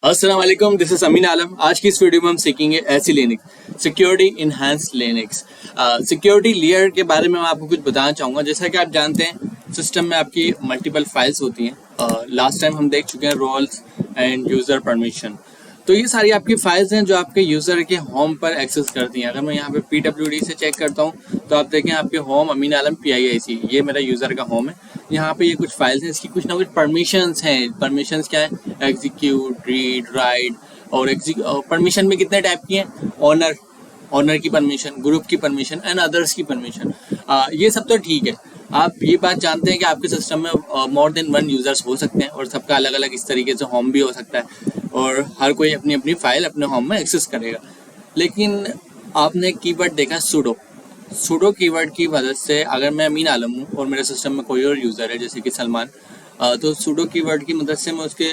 अस्सलाम वालेकुम, this is अमीन आलम। आज की इस वीडियो में हम सीखेंगे ऐसी Linux security enhance Linux. Security layer के बारे में मैं आपको कुछ बताना चाहूँगा। जैसा कि आप जानते हैं सिस्टम में आपकी मल्टीपल फाइल्स होती हैं। लास्ट टाइम हम देख चुके हैं रोल्स एंड यूज़र परमिशन। तो ये सारी आपकी फाइल्स हैं जो आपके यूज़र के होम पर एक्सेस करती हैं। अगर मैं यहाँ पे PWD से चेक करता हूँ तो आप देखें आपके होम अमीन आलम PIIC, ये मेरा यूज़र का होम है। यहाँ पे ये कुछ फाइल्स हैं, इसकी कुछ ना कुछ परमिशंस हैं। परमिशंस क्या है? Execute, read, right. और परमिशन में कितने टाइप की हैं? ऑनर की परमिशन, ग्रुप की परमिशन एंड अदर्स की परमिशन। ये सब तो ठीक है। आप ये बात जानते हैं कि आपके सिस्टम में मोर देन वन यूज़र्स हो सकते हैं और सबका अलग अलग इस तरीके से होम भी हो सकता है और हर कोई अपनी अपनी फाइल अपने होम में एक्सेस करेगा। लेकिन आपने कीवर्ड देखा सूडो कीवर्ड की मदद से, अगर मैं अमीन आलम हूँ और मेरे सिस्टम में कोई और यूज़र है जैसे कि सलमान, तो सूडो कीवर्ड की मदद से मैं उसके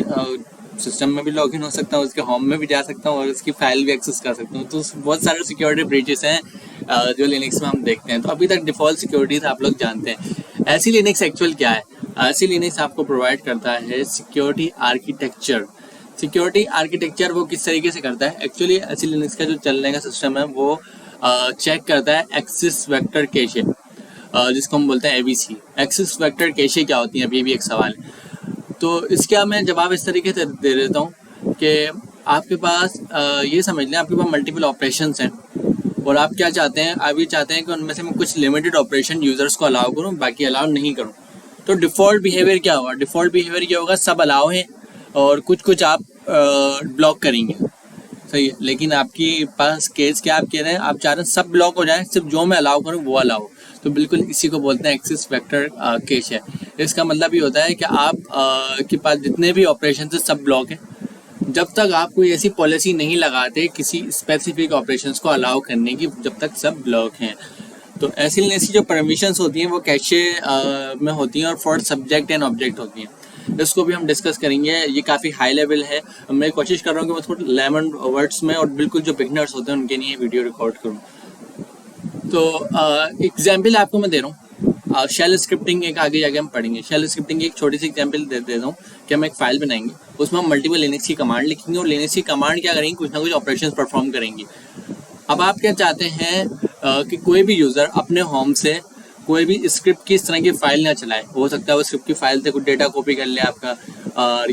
सिस्टम में भी लॉगिन हो सकता हूँ, उसके होम में भी जा सकता हूँ और उसकी फाइल भी एक्सेस कर सकता हूँ। तो बहुत सारे सिक्योरिटी ब्रीचेस हैं जो लिनक्स में हम देखते हैं। तो अभी तक डिफ़ॉल्ट सिक्योरिटीज आप लोग जानते हैं। ऐसी लिनक्स एक्चुअल क्या है? ऐसी लिनक्स आपको प्रोवाइड करता है सिक्योरिटी आर्किटेक्चर। सिक्योरिटी आर्किटेक्चर वो किस तरीके से करता है? एक्चुअली ऐसी लिनक्स का जो चलने का सिस्टम है वो चेक करता है एक्सिस वेक्टर कैशे, जिसको हम बोलते हैं ABC। एक्सिस वेक्टर कैशे क्या होती है, अभी भी एक सवाल है। तो इसका मैं जवाब इस तरीके से दे देता हूँ कि आपके पास ये समझ लें आपके पास मल्टीपल ऑपरेशंस हैं और आप क्या चाहते हैं? आप ये चाहते हैं कि उनमें से मैं कुछ लिमिटेड ऑपरेशन यूज़र्स को अलाउ करूँ, बाकी अलाउ नहीं करूँ। तो डिफ़ॉल्ट बिहेवियर क्या होगा? डिफ़ॉल्ट बिहेवियर ये होगा सब अलाउ हैं और कुछ आप ब्लॉक करेंगे, सही है। लेकिन आपकी पास केस क्या आप कह रहे हैं? आप चाह रहे हैं सब ब्लॉक हो जाए, सिर्फ जो मैं अलाउ करूँ वो अलाउ। तो बिल्कुल इसी को बोलते हैं एक्सिस वेक्टर कैश है। इसका मतलब ये होता है कि आप के पास जितने भी ऑपरेशन है सब ब्लॉक है, जब तक आप कोई ऐसी पॉलिसी नहीं लगाते किसी स्पेसिफिक ऑपरेशंस को अलाउ करने की, जब तक सब ब्लॉक हैं। तो ऐसी जो परमिशंस होती हैं वो कैशे में होती हैं और फॉर सब्जेक्ट एंड ऑब्जेक्ट होती हैं। इसको भी हम डिस्कस करेंगे। ये काफ़ी हाई लेवल है। मैं कोशिश कर रहा हूँ कि मैं थोड़ा लेमन वर्ड्स में और बिल्कुल जो बिगनर्स होते हैं उनके लिए वीडियो रिकॉर्ड करूँ। तो एग्जाम्पल आपको मैं दे रहा हूँ। शेल स्क्रिप्टिंग एक आगे जाके हम पढ़ेंगे। शेल स्क्रिप्टिंग की एक छोटी सी एग्जाम्पल दे देता हूँ कि हम एक फाइल बनाएंगे, उसमें हम मल्टीपल लिनक्स की कमांड लिखेंगे और लिनक्स की कमांड क्या करेंगे? कुछ ना कुछ ऑपरेशन परफॉर्म करेंगे। अब आप क्या चाहते हैं कि कोई भी यूज़र अपने होम से कोई भी स्क्रिप्ट की इस तरह की फाइल ना चलाए। हो सकता है वो स्क्रिप्ट की फाइल से कुछ डेटा कॉपी कर ले आपका,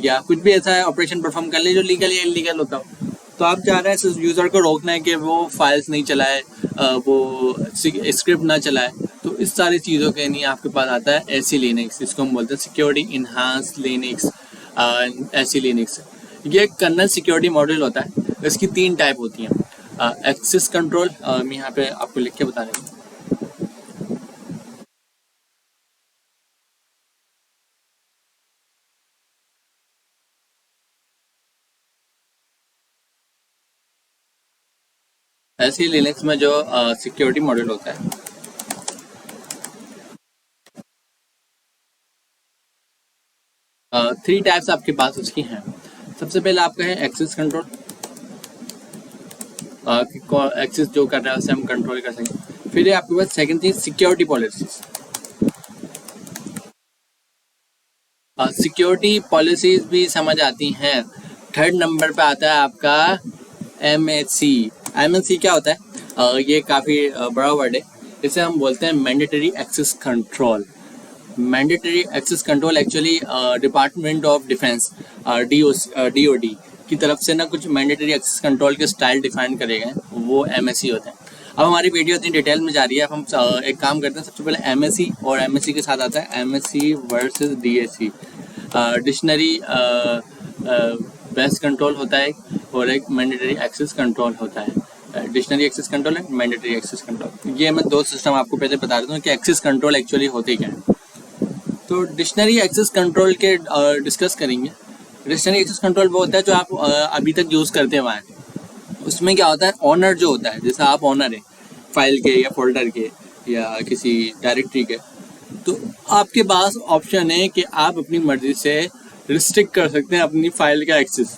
या कुछ भी ऐसा ऑपरेशन परफॉर्म कर ले जो लीगल या इलीगल होता हो। तो आप चाह रहे हैं यूज़र को रोकना है कि वो फाइल्स नहीं चलाए, वो स्क्रिप्ट ना चलाए। तो इस सारी चीज़ों के लिए आपके पास आता है ऐसी लिनक्स, जिसको हम बोलते हैं सिक्योरिटी इनहांस लिनक्स। ऐसी लिनक्स ये कर्नल सिक्योरिटी मॉड्यूल होता है। इसकी 3 टाइप होती हैं। एक्सेस कंट्रोल, मैं यहाँ पे आपको लिख के बता रही हूँ। ऐसी लिनक्स में जो सिक्योरिटी मॉड्यूल होता है, थ्री टाइप्स आपके पास उसकी हैं। सबसे पहले आपका है एक्सेस कंट्रोल, एक्सेस जो कर रहा है उसे हम कंट्रोल कर सकें। फिर है आपके पास सेकंड चीज सिक्योरिटी पॉलिसीज। सिक्योरिटी पॉलिसीज भी समझ आती हैं। थर्ड नंबर पे आता है आपका MAC। MAC क्या होता है? ये काफ़ी बड़ा वर्ड है। इसे हम बोलते हैं mandatory access control. Mandatory access control actually department of defense DOD की तरफ से ना कुछ मैंडेटरी एक्सेस कंट्रोल के स्टाइल डिफाइन करे गए, वो MAC होते हैं। अब हमारी वीडियो इतनी डिटेल में जा रही है, अब हम एक काम करते हैं। सबसे पहले MAC, और MAC के साथ आता है MAC versus DAC। Dictionary best control होता है और एक मैंडेटरी एक्सेस कंट्रोल होता है। डिक्शनरी एक्सेस कंट्रोल है, मैंडेटरी एक्सेस कंट्रोल। ये मैं 2 सिस्टम आपको पहले बता देता हूँ कि एक्सेस कंट्रोल एक्चुअली होते क्या है। तो डिक्शनरी एक्सेस कंट्रोल के डिस्कस करेंगे। डिक्शनरी एक्सेस कंट्रोल वो होता है जो आप अभी तक यूज़ करते हुए हैं। उसमें क्या होता है? ऑनर जो होता है, जैसे आप ऑनर हैं फाइल के या फोल्डर के या किसी डायरेक्टरी के, तो आपके पास ऑप्शन है कि आप अपनी मर्जी से रिस्ट्रिक्ट कर सकते हैं अपनी फाइल का एक्सेस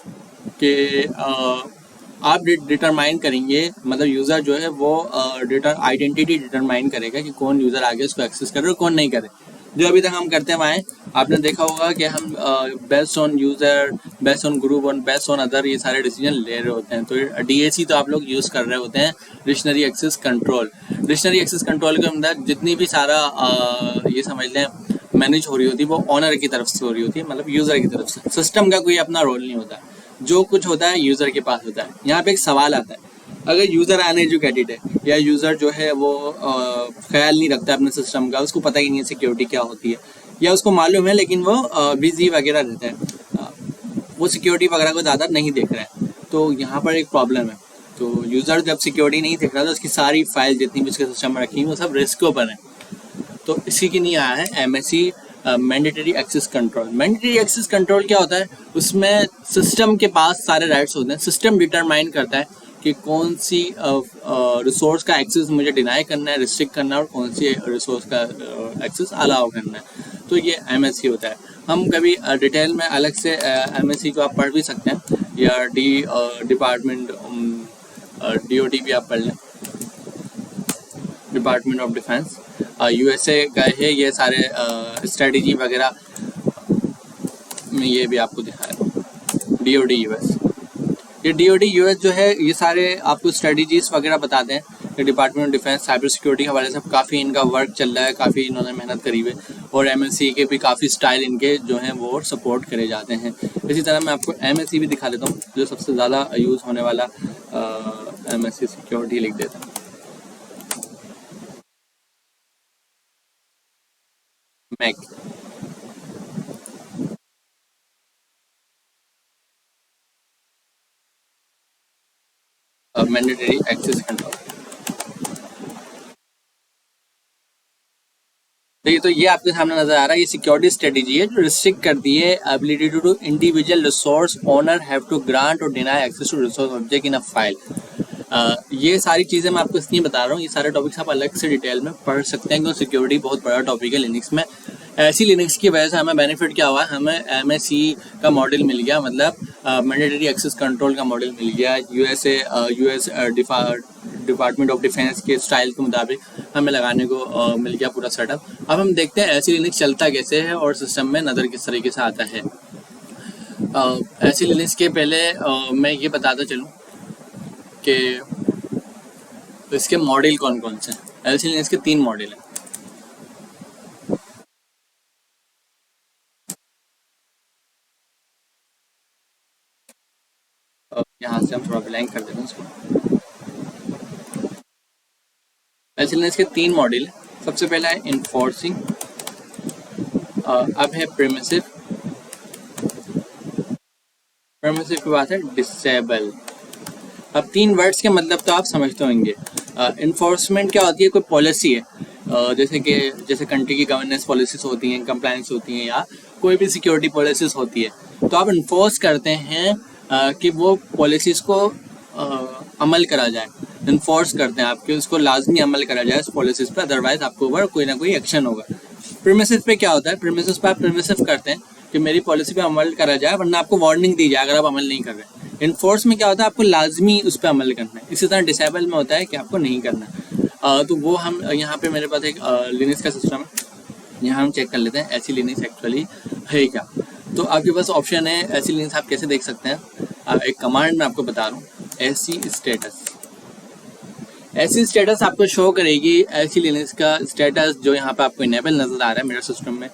के। आप डिटरमाइन करेंगे, मतलब यूज़र जो है वो आइडेंटिटी डिटरमाइन करेगा कि कौन यूज़र आगे उसको एक्सेस करे और कौन नहीं करे। जो अभी तक हम करते हुए आए आपने देखा होगा कि हम based on user, based on group और बेस्ड ऑन अदर ये सारे डिसीजन ले रहे होते हैं। तो DAC तो आप लोग यूज़ कर रहे होते हैं, dictionary access control. Dictionary access control के अंदर जितनी भी सारा ये समझ लें मैनेज हो रही होती है वो ऑनर की तरफ से हो रही होती है, मतलब यूज़र की तरफ से। सिस्टम का कोई अपना रोल नहीं होता, जो कुछ होता है यूज़र के पास होता है। यहाँ पे एक सवाल आता है, अगर यूज़र अनएजुकेटेड है या यूज़र जो है वो ख्याल नहीं रखता अपने सिस्टम का, उसको पता ही नहीं है सिक्योरिटी क्या होती है, या उसको मालूम है लेकिन वो बिजी वगैरह रहता है, वो सिक्योरिटी वगैरह को ज़्यादा नहीं देख रहा है, तो यहाँ पर एक प्रॉब्लम है। तो यूज़र जब सिक्योरिटी नहीं देख रहा तो उसकी सारी फाइल जितनी भी उसके सिस्टम में रखी हुई वो सब रिस्क के ऊपर है। तो इसी के लिए आया है MSC mandatory access control. Mandatory access control क्या होता है, उसमें सिस्टम के पास सारे राइट्स होते हैं। सिस्टम डिटरमाइन करता है कि कौन सी रिसोर्स का एक्सेस मुझे डिनाई करना है, रिस्ट्रिक्ट करना है, और कौन सी रिसोर्स का एक्सेस अलाउ करना है। तो ये MSC होता है। हम कभी डिटेल में अलग से MSC को आप पढ़ भी सकते हैं, या डिपार्टमेंट DOD भी आप पढ़ लें, डिपार्टमेंट ऑफ डिफेंस USA का है। ये सारे स्ट्रेटजी वगैरह में ये भी आपको दिखाया DOD US। ये DOD US जो है ये सारे आपको स्ट्रेटजीज वगैरह बताते हैं। ये department of defence cyber security के हवाले से काफ़ी इनका वर्क चल रहा है, काफ़ी इन्होंने मेहनत करी है, और MSC के भी काफ़ी स्टाइल इनके जो हैं वो सपोर्ट करे जाते हैं। इसी तरह मैं आपको MSC भी दिखा देता हूँ, जो सबसे ज़्यादा यूज़ होने वाला MSC सिक्योरिटी लिख देता हूँ। MAC mandatory access control. देखिए, तो ये आपके सामने नजर आ रहा है, ये सिक्योरिटी स्ट्रेटेजी है जो रिस्ट्रिक्ट करती है ability to individual resource owner have to grant और deny access to resource object in a file. ये सारी चीज़ें मैं आपको इसलिए बता रहा हूँ, ये सारे टॉपिक्स आप अलग से डिटेल में पढ़ सकते हैं, क्योंकि सिक्योरिटी बहुत बड़ा टॉपिक है लिनक्स में। ऐसी लिनक्स की वजह से हमें बेनिफिट क्या हुआ, हमें MSC का मॉडल मिल गया, मतलब मैंडेटरी एक्सेस कंट्रोल का मॉडल मिल गया। US डिपार्टमेंट ऑफ डिफेंस के स्टाइल के मुताबिक हमें लगाने को मिल गया पूरा सेटअप। अब हम देखते हैं ऐसी लिनक्स चलता कैसे है और सिस्टम में नज़र किस तरीके से आता है। ऐसी लिनक्स के पहले मैं ये बताता चलूँ कि इसके मॉडल कौन कौन से हैं। ऐसी लिनक्स के 3 मॉडल हैं। यहाँ से हम थोड़ा ब्लैंक कर देते हैं इसको। ऐसे लिनक्स के 3 मॉडल हैं। सबसे पहला है इन्फोर्सिंग, अब है प्रिमिसिव, प्रिमिसिव के बाद है डिसेबल। अब 3 वर्ड्स के मतलब तो आप समझते होंगे। इन्फोर्समेंट क्या होती है, कोई पॉलिसी है, जैसे कंट्री की गवर्नेंस पॉलिसीज होती हैं, कंप्लायंस होती हैं, या कोई भी सिक्योरिटी पॉलिसीज होती है, तो आप इन्फोर्स करते हैं कि वो पॉलिसीज को अमल करा जाए। इन्फोर्स करते हैं आपके उसको लाजमी अमल करा जाए उस पॉलिसीज पे, अदरवाइज आपके ऊपर कोई ना कोई एक्शन होगा। प्रीमिसिस पे क्या होता है, प्रीमिसिस पे आप प्रीमिसिव करते हैं कि मेरी पॉलिसी पे अमल करा जाए, वरना आपको वार्निंग दी जाए अगर आप अमल नहीं कर रहे। इन्फोर्स में क्या होता है, आपको लाजमी उस पर अमल करना है। इसी तरह डिसेबल में होता है कि आपको नहीं करना। तो वो हम यहाँ पे मेरे पास एक लिनक्स का सिस्टम है, यहाँ हम चेक कर लेते हैं ऐसी लिनक्स एक्चुअली है क्या। तो आपके पास ऑप्शन है ऐसी लिनक्स, आप कैसे देख सकते हैं। एक कमांड मैं आपको बता रहा हूँ, ऐसी स्टेटस। ऐसी स्टेटस आपको शो करेगी ऐसी लिनक्स का स्टेटस जो यहाँ पे आपको इनेबल नज़र आ रहा है मेरे सिस्टम में।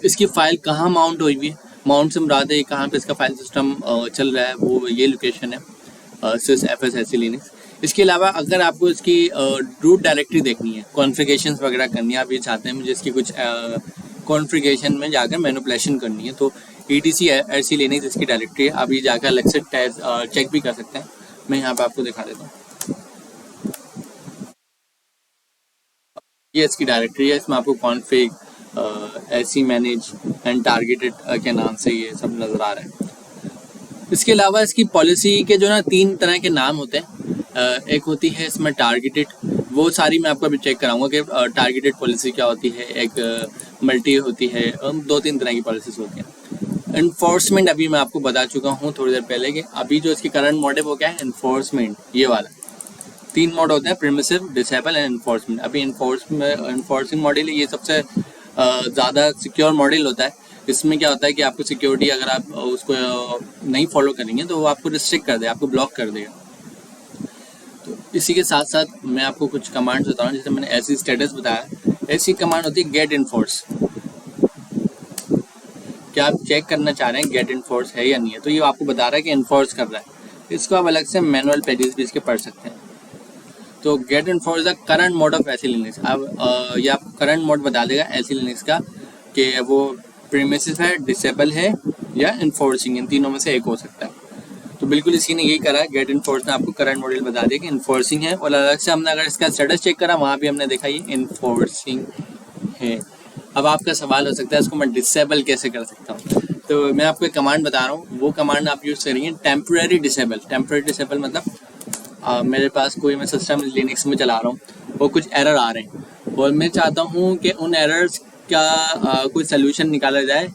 इसकी फाइल कहाँ माउंट हुई हुई है, माउंट से मुराद है कहाँ पे इसका फाइल सिस्टम चल रहा है, वो ये लोकेशन है sysfs ऐसी लिनक्स। इसके अलावा अगर आपको इसकी रूट डायरेक्टरी देखनी है, कॉन्फ़िगरेशंस वगैरह करनी है, आप ये चाहते हैं मुझे इसकी कुछ कॉन्फ़िगरेशन में जाकर मैनिपुलेशन करनी है, तो etc ऐसी लिनक्स इसकी डायरेक्टरी है। आप ये जाकर अलग से चेक भी कर सकते हैं। मैं यहाँ पर आपको दिखा देता हूँ, ये इसकी डायरेक्टरी है। इसमें आपको कॉन्फ़िग, ऐसी मैनेज एंड टारगेटेड के नाम से ये सब नज़र आ रहा है। इसके अलावा इसकी पॉलिसी के जो ना 3 तरह के नाम होते हैं। एक होती है इसमें टारगेटेड, वो सारी मैं आपको अभी चेक कराऊंगा कि टारगेटेड पॉलिसी क्या होती है। एक मल्टी होती है, 2-3 तरह की पॉलिसीज होती हैं। इन्फोर्समेंट अभी मैं आपको बता चुका हूँ थोड़ी देर पहले कि अभी जो इसकी करंट मोड है वो क्या है, इन्फोर्समेंट, ये वाला। 3 मोड होते हैं, प्रिमिसिव, डिसेबल एंड इन्फोर्समेंट। अभी इन्फोर्सिंग मॉडल ये सबसे ज़्यादा सिक्योर मॉडल होता है, इसमें क्या होता है कि आपको सिक्योरिटी अगर आप उसको नहीं फॉलो करेंगे तो वो आपको रिस्ट्रिक्ट कर देगा, आपको ब्लॉक कर देगा। तो इसी के साथ साथ मैं आपको कुछ कमांड्स बता रहा हूँ। जैसे मैंने ऐसी स्टेटस बताया, ऐसी कमांड होती है गेट इन्फोर्स। क्या आप चेक करना चाह रहे हैं गेट इन्फोर्स है या नहीं है, तो ये आपको बता रहा है कि इन्फोर्स कर रहा है। इसको आप अलग से मैनुअल पेजेस भी इसके पढ़ सकते हैं। तो get enforce the current mode of SE Linux. अब ये आपको करंट मोड बता देगा एसी लिनक्स का कि वो प्रीमिसिस है, डिसेबल है या इन्फोर्सिंग, इन तीनों में से एक हो सकता है। तो बिल्कुल इसी ने यही करा है, गेट इन्फोर्स ने आपको करंट मॉडल बता दिया कि इन्फोर्सिंग है। और अलग से हमने अगर इसका स्टेटस चेक करा, वहाँ भी हमने देखा ये इन्फोर्सिंग है। अब आपका सवाल हो सकता है इसको मैं डिसेबल कैसे कर सकता हूँ। तो मैं आपको एक कमांड बता रहा हूँ, वो कमांड आप यूज़ करेंगे टेम्परेरी डिसेबल। टेम्परेरी डिसेबल मतलब मेरे पास कोई मैं सिस्टम लिनक्स में चला रहा हूँ और कुछ एरर आ रहे हैं और मैं चाहता हूँ कि उन एरर्स का कोई सोल्यूशन निकाला जाए।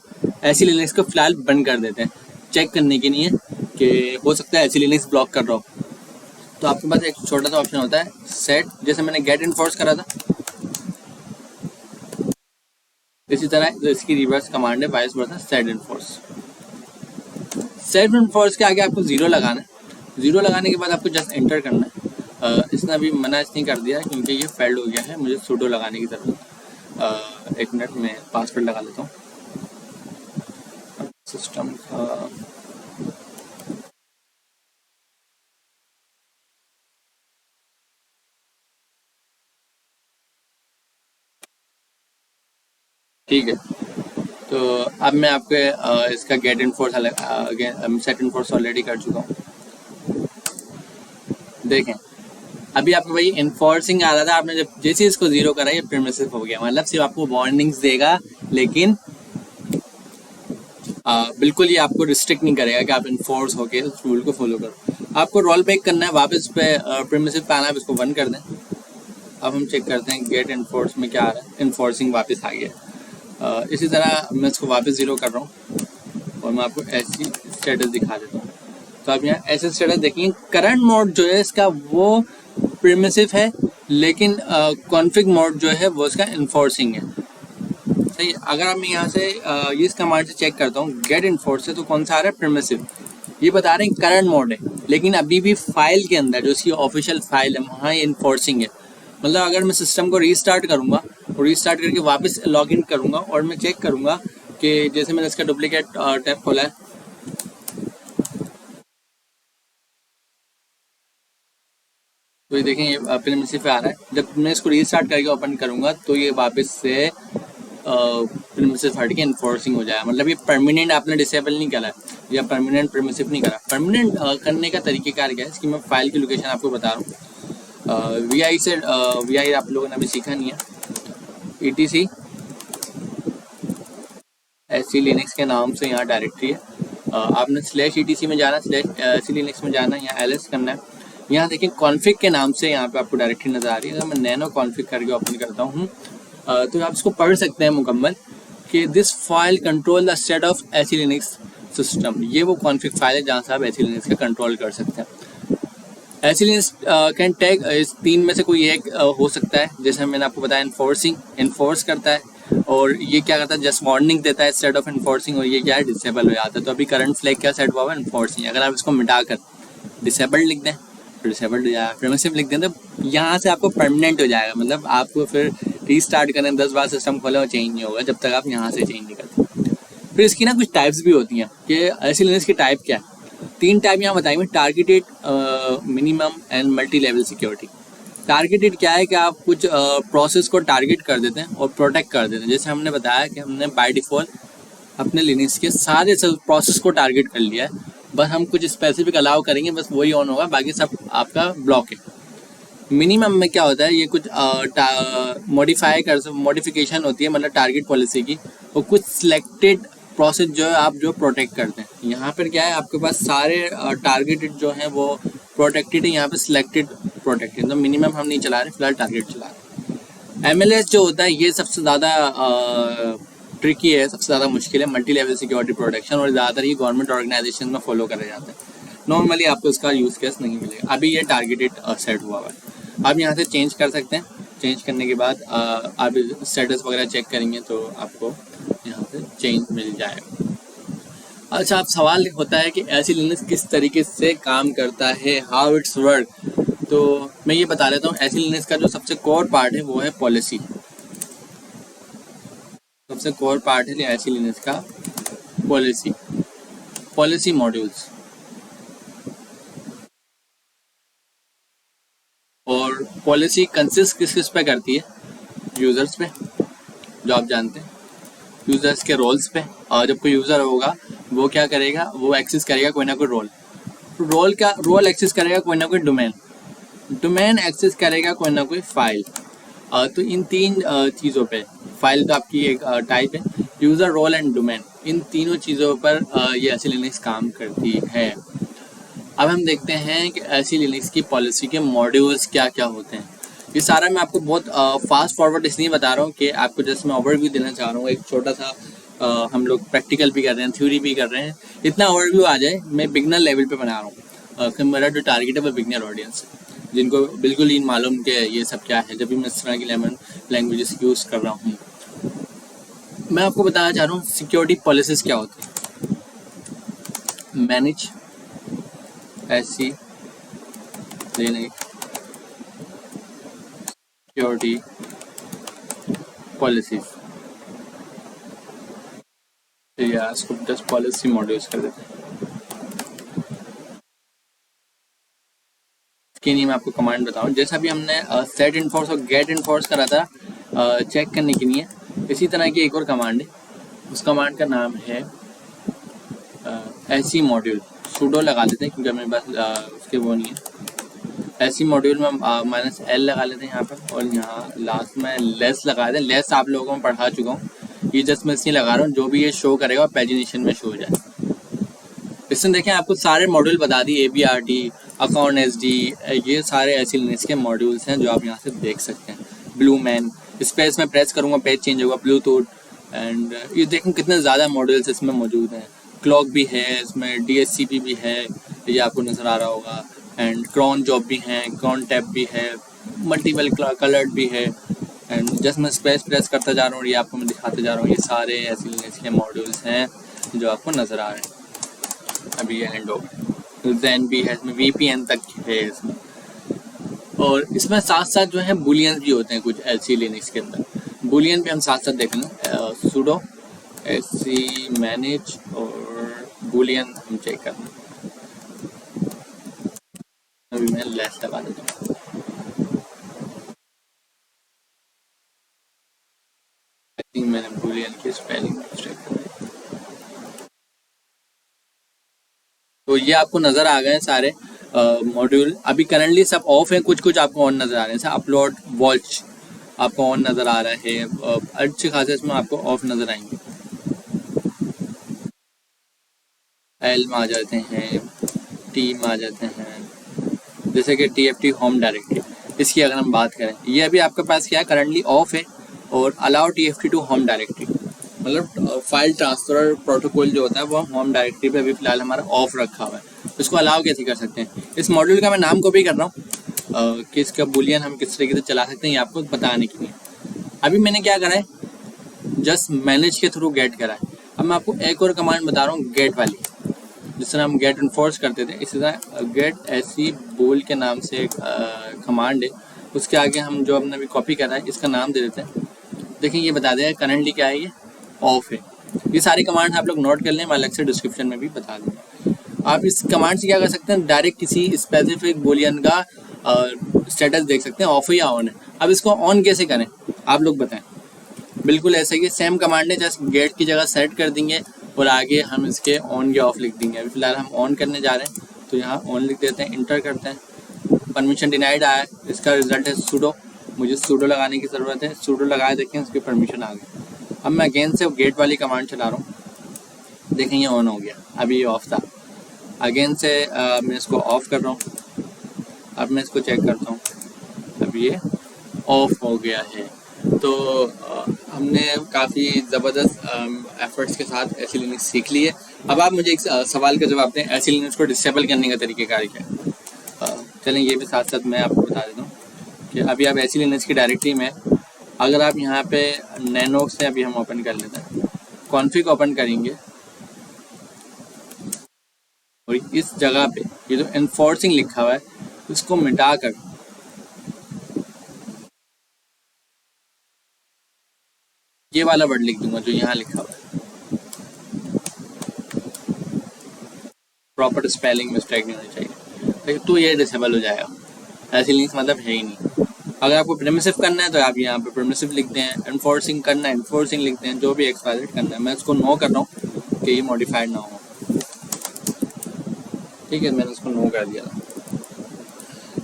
ऐसी लिनक्स को फिलहाल बंद कर देते हैं चेक करने के लिए कि हो सकता है ऐसी लिनक्स ब्लॉक कर रहा हो। तो आपके पास एक छोटा सा ऑप्शन होता है सेट, जैसे मैंने गेट इन्फोर्स करा था, इसी तरह इसकी रिवर्स कमांड है vice versa set enforce. Set enforce के आगे आपको 0 लगाना है। 0 लगाने के बाद आपको जस्ट एंटर करना है। इसने अभी मना इसलिए कर दिया क्योंकि ये फेल्ड हो गया है, मुझे सूडो लगाने की ज़रूरत। 1 मिनट में पासवर्ड लगा लेता हूँ सिस्टम का। ठीक है, तो अब मैं आपके इसका get enforce set enforce already कर चुका हूँ। देखें अभी आपको भाई इन्फोर्सिंग आ रहा था, आपने जब जैसे इसको 0 करा ये परमिसिव हो गया। मतलब सिर्फ आपको वार्निंग्स देगा, लेकिन बिल्कुल ये आपको रिस्ट्रिक्ट नहीं करेगा कि आप इन्फोर्स होके उस रूल को फॉलो करो। आपको रोल बैक करना है, वापस पे परमिसिव पे आना है, इसको 1 कर दें। अब हम चेक करते हैं गेट इन्फोर्स में क्या आ रहा है। इन्फोर्सिंग वापस आ गया। इसी तरह मैं इसको वापस 0 कर रहा हूँ और मैं आपको ऐसी स्टेटस दिखा देता हूँ। तो आप यहाँ ऐसे स्टेटस देखेंगे, करंट मोड जो है इसका वो प्रिमिसिव है, लेकिन कॉन्फिग मोड जो है वो इसका इन्फोर्सिंग है। सही, अगर मैं यहाँ से ये इस कमांड से चेक करता हूँ गेट इन्फोर्स से, तो कौन सा आ रहा है प्रिमिसिव। ये बता रहे हैं करंट मोड है, लेकिन अभी भी फाइल के अंदर जो इसकी ऑफिशियल फाइल है वहाँ ये इन्फोर्सिंग है। मतलब अगर मैं सिस्टम को रीस्टार्ट करूँगा और रीस्टार्ट करके वापस लॉग इन करूँगा और मैं चेक करूँगा कि जैसे मैंने इसका डुप्लीकेट टैब खोला है, तो ये देखें ये प्रिमिसिव पे आ रहा है। जब मैं इसको रीस्टार्ट करके ओपन करूँगा तो ये वापस से प्रिमिसिव हट के इन्फोर्सिंग हो जाएगा। मतलब ये परमानेंट आपने डिसेबल नहीं करा है या परमानेंट प्रिमिसिव नहीं करा। परमानेंट करने का तरीकेकार क्या है, इसकी मैं फाइल की लोकेशन आपको बता रहा हूँ। VI से VI आप लोगों ने अभी सीखा नहीं है। ETC ऐसी लिनक्स के नाम से यहाँ डायरेक्टरी है। आपने /ETC में जाना, /ऐसी लिनक्स में जाना, यहाँ LS करना है। यहाँ देखिए कॉन्फ़िग के नाम से यहाँ पे आपको डायरेक्टरी नज़र आ रही है। अगर मैं नैनो कॉन्फ़िग करके ओपन करता हूँ तो आप इसको पढ़ सकते हैं मुकम्मल कि this file control the state of ऐसी लिनक्स सिस्टम। ये वो कॉन्फ़िग फाइल है जहाँ से आप ऐसी लिनक्स का कंट्रोल कर सकते हैं। ऐसी लिनक्स कैन टेक इस 3 में से कोई एक हो सकता है। जैसे मैंने आपको बताया इन्फोर्स करता है, और ये क्या करता है जस्ट वार्निंग देता है स्टेट ऑफ इन्फोर्सिंग, और ये क्या है डिसेबल हो जाता है। तो अभी करंट फ्लैग क्या सेट हुआ है इन्फोर्सिंग। अगर आप इसको मिटाकर डिसेबल्ड लिख दें, डिसेबल्ड हो जाएगा, प्रिमिसिव लिख दें, तो यहाँ से आपको परमानेंट हो जाएगा। मतलब आपको फिर रीस्टार्ट करें 10 बार सिस्टम खोलें और चेंज नहीं होगा जब तक आप यहाँ से चेंज नहीं करते। फिर इसकी ना कुछ टाइप्स भी होती हैं कि ऐसी लिनक्स की टाइप क्या है। 3 टाइप यहाँ बताएंगे, targeted, minimum and multi level security. Targeted क्या है कि आप कुछ प्रोसेस को टारगेट कर देते हैं और प्रोटेक्ट कर देते हैं। जैसे हमने बताया कि हमने बाय डिफ़ॉल्ट अपने लिनक्स के सारे प्रोसेस को टारगेट कर लिया है, बस हम कुछ स्पेसिफिक अलाउ करेंगे, बस वही ऑन होगा, बाकी सब आपका ब्लॉक है। मिनिमम में क्या होता है, ये कुछ मॉडिफिकेशन होती है मतलब टारगेट पॉलिसी की, और कुछ सिलेक्टेड प्रोसेस जो है आप जो प्रोटेक्ट करते हैं। यहाँ पर क्या है, आपके पास सारे टारगेटेड जो हैं वो प्रोटेक्टेड है, यहाँ पे सिलेक्टेड प्रोटेक्टेड। तो मिनिमम हम नहीं चला रहे, फिलहाल टारगेट चला रहे हैं। MLS जो होता है ये सबसे ज़्यादा ट्रिकी है, सबसे ज़्यादा मुश्किल है, मल्टी लेवल सिक्योरिटी प्रोटेक्शन, और ज़्यादातर ये गवर्नमेंट ऑर्गेनाइजेशन में फॉलो करे जाते हैं। नॉर्मली आपको इसका यूज़ केस नहीं मिलेगा। अभी ये टारगेटेड सेट हुआ है। आप यहाँ से चेंज कर सकते हैं। चेंज करने के बाद आप स्टेटस वगैरह चेक करेंगे तो आपको यहाँ पे चेंज मिल जाएगा। अच्छा, अब सवाल होता है कि ऐसी लिनक्स किस तरीके से काम करता है, हाउ इट्स वर्क। तो मैं ये बता देता हूँ, ऐसी लिनक्स का जो सबसे कोर पार्ट है वो है पॉलिसी। सबसे कोर पार्ट है ऐसी लिनक्स का पॉलिसी मॉड्यूल्स। और पॉलिसी कंसिस्ट किस किस पे करती है? यूजर्स पे, जो आप जानते हैं, यूजर्स के रोल्स पे। और जब कोई यूजर होगा वो क्या करेगा, वो एक्सेस करेगा कोई ना कोई रोल एक्सेस करेगा कोई ना कोई डोमेन एक्सेस करेगा कोई ना कोई फाइल। तो इन तीन चीज़ों पे, फाइल तो आपकी एक टाइप है, यूज़र, रोल एंड डोमेन, इन तीनों चीज़ों पर ये ऐसी लिनक्स काम करती है। अब हम देखते हैं कि ऐसी लिनक्स की पॉलिसी के मॉड्यूल्स क्या क्या होते हैं। ये सारा मैं आपको बहुत फास्ट फॉरवर्ड इसलिए बता रहा हूँ कि आपको जैसे मैं ओवरव्यू देना चाह रहा हूँ, एक छोटा सा हम लोग प्रैक्टिकल भी कर रहे हैं, थ्योरी भी कर रहे हैं, इतना ओवरव्यू आ जाए। मैं बिगनर लेवल पे बना रहा हूँ, मेरा जो टारगेट है वो बिगनर ऑडियंस है, जिनको बिल्कुल ही मालूम कि ये सब क्या है, जब भी मैं इस तरह की लैंग्वेजेस यूज़ कर रहा हूँ। मैं आपको बताना चाह रहा हूँ सिक्योरिटी पॉलिसीज क्या होती है। मैनेज ऐसी सिक्योरिटी पॉलिसीज, या इसको जस्ट पॉलिसी मॉड्यूल्स कर देते हैं। इसके लिए मैं आपको कमांड बताऊं, जैसा भी हमने सेट इन्फोर्स और गेट इन्फोर्स करा था चेक करने के लिए, इसी तरह की एक और कमांड है। उस कमांड का नाम है ऐसी मॉड्यूल। सूडो लगा लेते हैं क्योंकि हमें बस उसके वो नहीं है। ऐसी मॉड्यूल में -l लगा लेते हैं यहाँ पर, और यहाँ लास्ट में लेस लगा देते हैं। लेस आप लोगों को मैं पढ़ा चुका हूँ, ये जस्ट मैं इसलिए लगा रहा हूँ जो भी ये शो करेगा पैजिनेशन में शो हो जाए। इसमें देखें आपको सारे मॉड्यूल बता दिए, ABRT, अकाउंट SD, ये सारे ऐसी लिनक्स के मॉड्यूल्स हैं जो आप यहाँ से देख सकते हैं। ब्लू मैन, इस पर इसमें प्रेस करूँगा पेज चेंज होगा, ब्लूटूथ, एंड ये देखें कितने ज़्यादा मॉड्यूल्स इसमें मौजूद हैं। क्लॉक भी है इसमें, DHCP भी है, ये आपको नज़र आ रहा होगा, एंड क्रॉन जॉब भी हैं, क्रॉन टैब भी है, मल्टीपल कलर्ड भी है। एंड जस्ट मैं स्पेस प्रेस करता जा रहा हूँ, ये आपको मैं दिखाते जा रहा हूँ। ये सारे ऐसी लिनक्स के मॉड्यूल्स हैं जो आपको नज़र आ रहे हैं। अभी ये हैंड ओवर ज़ेन भी है, इसमें VPN तक है इसमें। और इसमें साथ साथ जो है बुलियन भी होते हैं कुछ ऐसी लिनक्स के अंदर। बुलियन भी हम साथ साथ देख लें, सूडो ऐसी मैनेज और बुलियन हम चेक कर लें। अभी मैं लेस लगा देता हूँ। आई थिंक मैंने बुलियन की स्पेलिंग मिस्टेक कर दी। तो ये आपको नज़र आ गए सारे मॉड्यूल। अभी करंटली सब ऑफ है, कुछ कुछ आपको ऑन नज़र आ रहे हैं। जैसे अपलोड वॉच आपको ऑन नज़र आ रहा है, अच्छे खासे इसमें आपको ऑफ नज़र आएंगे। एल में आ जाते हैं, टी में आ जाते हैं, जैसे कि TFT होम डायरेक्टरी। इसकी अगर हम बात करें, ये अभी आपके पास क्या है, करंटली ऑफ है। और allow TFT to home directory, मतलब फाइल ट्रांसफर प्रोटोकॉल जो होता है वो होम डायरेक्टरी पे अभी फिलहाल हमारा ऑफ रखा हुआ है। इसको अलाउ कैसे कर सकते हैं? इस मॉड्यूल का मैं नाम कॉपी कर रहा हूँ कि इसका बुलियन हम किस तरीके से चला सकते हैं, ये आपको बताने के लिए। अभी मैंने क्या करा है, जस्ट मैनेज के थ्रू गेट करा है। अब मैं आपको एक और कमांड बता रहा हूँ, गेट वाली, जिस तरह हम गेट इन्फोर्स करते थे, इसी तरह गेट ऐसी बोल के नाम से एक कमांड है। उसके आगे हम जो हमने अभी कॉपी करा है इसका नाम दे देते हैं। देखिए ये बता देगा करंटली क्या है, ये ऑफ है। ये सारी कमांड आप लोग नोट कर लें, मैं अलग से डिस्क्रिप्शन में भी बता दूँगा। आप इस कमांड से क्या कर सकते हैं, डायरेक्ट किसी स्पेसिफिक बुलियन का स्टेटस देख सकते हैं, ऑफ है या ऑन है। अब इसको ऑन कैसे करें आप लोग बताएं। बिल्कुल ऐसे ही सेम कमांड है, जस्ट गेट की जगह सेट कर देंगे और आगे हम इसके ऑन या ऑफ लिख देंगे। अभी फिलहाल हम ऑन करने जा रहे हैं, तो यहाँ ऑन लिख देते हैं, इंटर करते हैं। परमिशन डिनाइड आया, इसका रिजल्ट है सूडो। मुझे सूडो लगाने की ज़रूरत है, सूडो लगाए, देखें उसकी परमिशन आ गई। अब मैं अगेन से गेट वाली कमांड चला रहा हूँ, देखें ये ऑन हो गया, अभी ये ऑफ था। अगेन से मैं इसको ऑफ कर रहा हूँ, अब मैं इसको चेक करता हूँ, अब ये ऑफ हो गया है। तो हमने काफ़ी ज़बरदस्त एफर्ट्स के साथ ऐसी लिनक्स सीख ली है। अब आप मुझे एक सवाल का जवाब दें, ऐसी लिनक्स को डिसेबल करने का तरीक़ेकार क्या है। चलें ये भी साथ साथ मैं आपको बता देता हूँ कि अभी आप ऐसी लिनक्स की डायरेक्टरी में, अगर आप यहाँ पे नैनो से अभी हम ओपन कर लेते हैं, कॉन्फ़िग ओपन करेंगे और इस जगह पे ये जो एनफोर्सिंग लिखा हुआ है इसको मिटा कर ये वाला वर्ड लिख दूंगा जो यहाँ लिखा हुआ है। प्रॉपर स्पेलिंग मिस्टेक नहीं होनी चाहिए, तो ये डिसेबल हो जाएगा। ऐसी लिंक्स मतलब है ही नहीं। अगर आपको परमिसिव करना है तो आप यहाँ पे परमिसिव लिखते हैं, एनफोर्सिंग करना है एनफोर्सिंग लिखते हैं, जो भी एक्सपायरेट करना है। मैं इसको नो कर रहा हूँ कि ये मॉडिफाइड ना हो, ठीक है, मैंने उसको नो कर दिया।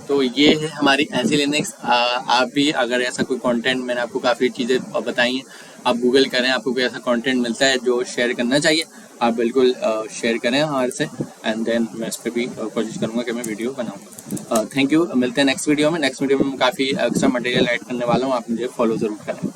तो ये है हमारी ऐसी लिनक्स। आप भी अगर ऐसा कोई कंटेंट, मैंने आपको काफ़ी चीज़ें बताई हैं, आप गूगल करें, आपको कोई ऐसा कंटेंट मिलता है जो शेयर करना चाहिए आप बिल्कुल शेयर करें हमारे से, एंड देन मैं इस पर भी कोशिश करूँगा कि मैं वीडियो बनाऊँगा। थैंक यू, मिलते हैं नेक्स्ट वीडियो में। नेक्स्ट वीडियो में मैं काफ़ी एक्स्ट्रा मटेरियल ऐड करने वाला हूँ, आप मुझे फॉलो ज़रूर करें।